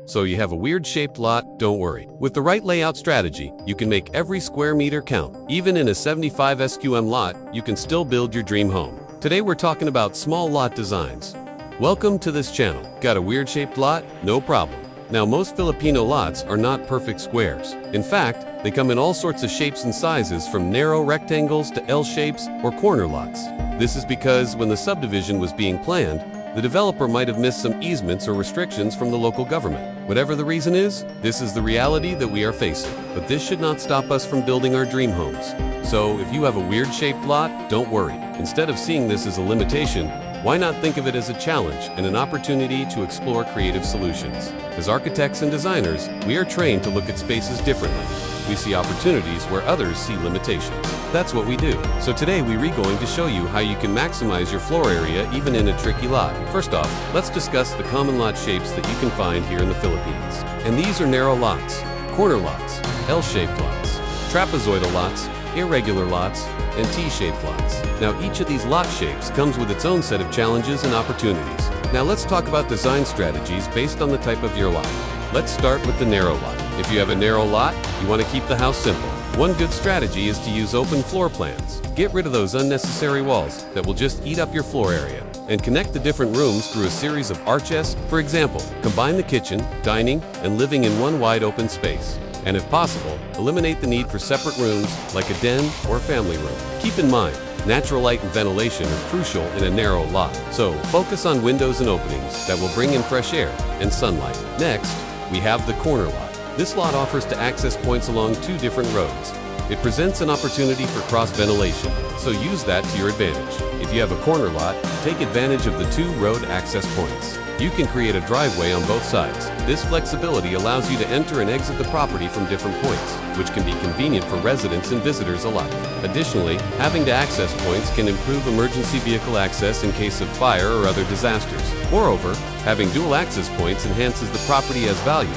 So you have a weird shaped lot? Don't worry. With the right layout strategy, you can make every square meter count. Even in a 75 SQM lot, you can still build your dream home. Today we're talking about small lot designs. Welcome to this channel. Got a weird shaped lot? No problem. Now, most Filipino lots are not perfect squares. In fact, they come in all sorts of shapes and sizes, from narrow rectangles to L shapes or corner lots. This is because when the subdivision was being planned, the developer might have missed some easements or restrictions from the local government. Whatever the reason is, this is the reality that we are facing. But this should not stop us from building our dream homes. So if you have a weird shaped lot, don't worry. Instead of seeing this as a limitation, why not think of it as a challenge and an opportunity to explore creative solutions? As architects and designers, we are trained to look at spaces differently. We see opportunities where others see limitations. That's what we do. So today we're going to show you how you can maximize your floor area even in a tricky lot. First off, let's discuss the common lot shapes that you can find here in the Philippines. And these are narrow lots, corner lots, L-shaped lots, trapezoidal lots, irregular lots, and T-shaped lots. Now, each of these lot shapes comes with its own set of challenges and opportunities. Now let's talk about design strategies based on the type of your lot. Let's start with the narrow lot. If you have a narrow lot, you want to keep the house simple. One good strategy is to use open floor plans. Get rid of those unnecessary walls that will just eat up your floor area, and connect the different rooms through a series of arches. For example, combine the kitchen, dining, and living in one wide open space. And if possible, eliminate the need for separate rooms like a den or family room. Keep in mind, natural light and ventilation are crucial in a narrow lot, so focus on windows and openings that will bring in fresh air and sunlight. Next, we have the corner lot. This lot offers to access points along two different roads. It presents an opportunity for cross-ventilation, so use that to your advantage. If you have a corner lot, take advantage of the two road access points. You can create a driveway on both sides. This flexibility allows you to enter and exit the property from different points, which can be convenient for residents and visitors alike. Additionally, having to access points can improve emergency vehicle access in case of fire or other disasters. Moreover, having dual access points enhances the property as value,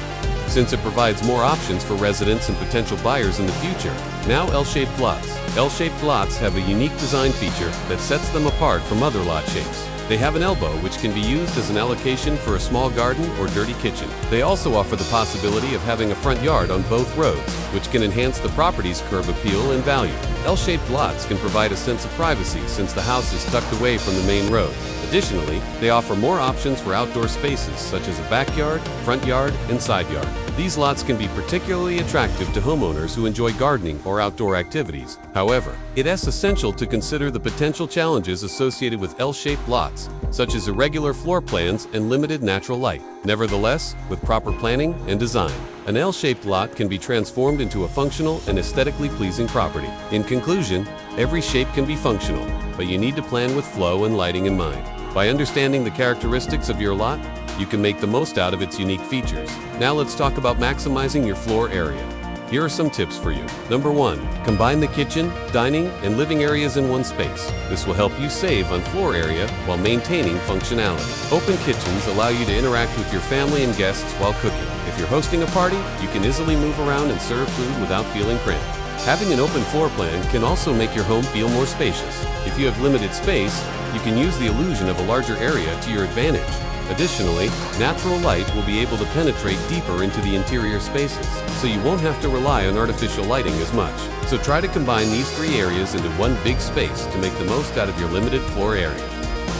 since it provides more options for residents and potential buyers in the future. Now, L-shaped lots. L-shaped lots have a unique design feature that sets them apart from other lot shapes. They have an elbow, which can be used as an allocation for a small garden or dirty kitchen. They also offer the possibility of having a front yard on both roads, which can enhance the property's curb appeal and value. L-shaped lots can provide a sense of privacy since the house is tucked away from the main road. Additionally, they offer more options for outdoor spaces such as a backyard, front yard, and side yard. These lots can be particularly attractive to homeowners who enjoy gardening or outdoor activities. However, it is essential to consider the potential challenges associated with L-shaped lots, such as irregular floor plans and limited natural light. Nevertheless, with proper planning and design, an L-shaped lot can be transformed into a functional and aesthetically pleasing property. In conclusion, every shape can be functional, but you need to plan with flow and lighting in mind. By understanding the characteristics of your lot, you can make the most out of its unique features. Now let's talk about maximizing your floor area. Here are some tips for you. Number 1, combine the kitchen, dining, and living areas in one space. This will help you save on floor area while maintaining functionality. Open kitchens allow you to interact with your family and guests while cooking. If you're hosting a party, you can easily move around and serve food without feeling cramped. Having an open floor plan can also make your home feel more spacious. If you have limited space, you can use the illusion of a larger area to your advantage. Additionally, natural light will be able to penetrate deeper into the interior spaces, so you won't have to rely on artificial lighting as much. So try to combine these three areas into one big space to make the most out of your limited floor area.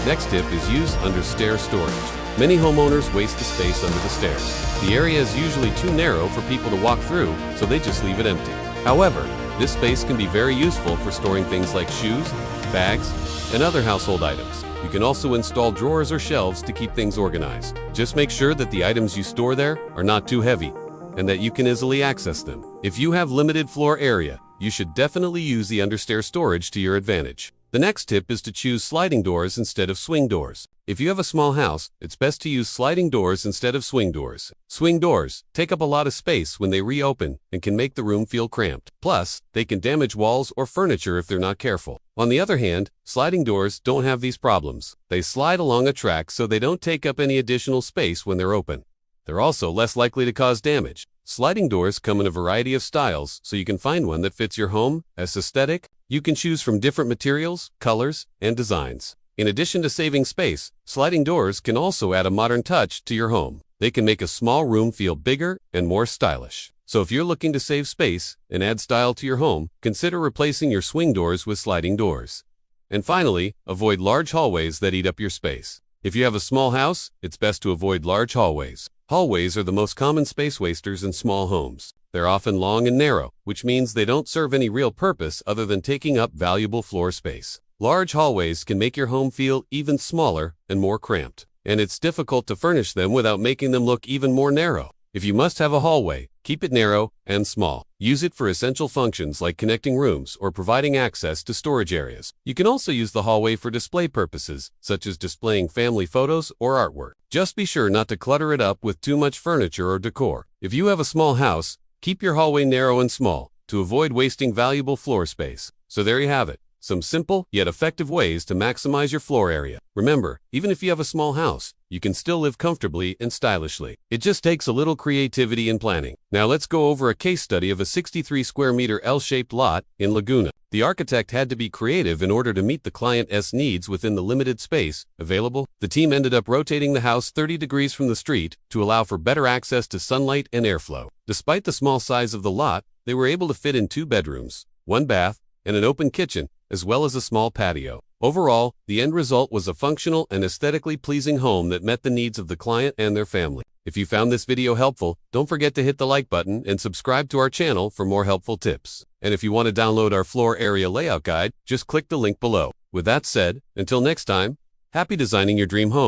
Next tip is use under-stair storage. Many homeowners waste the space under the stairs. The area is usually too narrow for people to walk through, so they just leave it empty. However, this space can be very useful for storing things like shoes, bags, and other household items. You can also install drawers or shelves to keep things organized. Just make sure that the items you store there are not too heavy and that you can easily access them. If you have limited floor area, you should definitely use the understair storage to your advantage. The next tip is to choose sliding doors instead of swing doors. If you have a small house, it's best to use sliding doors instead of swing doors. Swing doors take up a lot of space when they reopen and can make the room feel cramped. Plus, they can damage walls or furniture if they're not careful. On the other hand, sliding doors don't have these problems. They slide along a track so they don't take up any additional space when they're open. They're also less likely to cause damage. Sliding doors come in a variety of styles, so you can find one that fits your home as aesthetic. You can choose from different materials, colors, and designs. In addition to saving space, sliding doors can also add a modern touch to your home. They can make a small room feel bigger and more stylish. So if you're looking to save space and add style to your home, consider replacing your swing doors with sliding doors. And finally, avoid large hallways that eat up your space. If you have a small house, it's best to avoid large hallways. Hallways are the most common space wasters in small homes. They're often long and narrow, which means they don't serve any real purpose other than taking up valuable floor space. Large hallways can make your home feel even smaller and more cramped, and it's difficult to furnish them without making them look even more narrow. If you must have a hallway, keep it narrow and small. Use it for essential functions like connecting rooms or providing access to storage areas. You can also use the hallway for display purposes, such as displaying family photos or artwork. Just be sure not to clutter it up with too much furniture or decor. If you have a small house, keep your hallway narrow and small to avoid wasting valuable floor space. So there you have it. Some simple yet effective ways to maximize your floor area. Remember, even if you have a small house, you can still live comfortably and stylishly. It just takes a little creativity and planning. Now let's go over a case study of a 63 square meter L-shaped lot in Laguna. The architect had to be creative in order to meet the client's needs within the limited space available. The team ended up rotating the house 30 degrees from the street to allow for better access to sunlight and airflow. Despite the small size of the lot, they were able to fit in 2 bedrooms, 1 bath, and an open kitchen, as well as a small patio. Overall, the end result was a functional and aesthetically pleasing home that met the needs of the client and their family. If you found this video helpful, don't forget to hit the like button and subscribe to our channel for more helpful tips. And if you want to download our floor area layout guide, just click the link below. With that said, until next time, happy designing your dream home.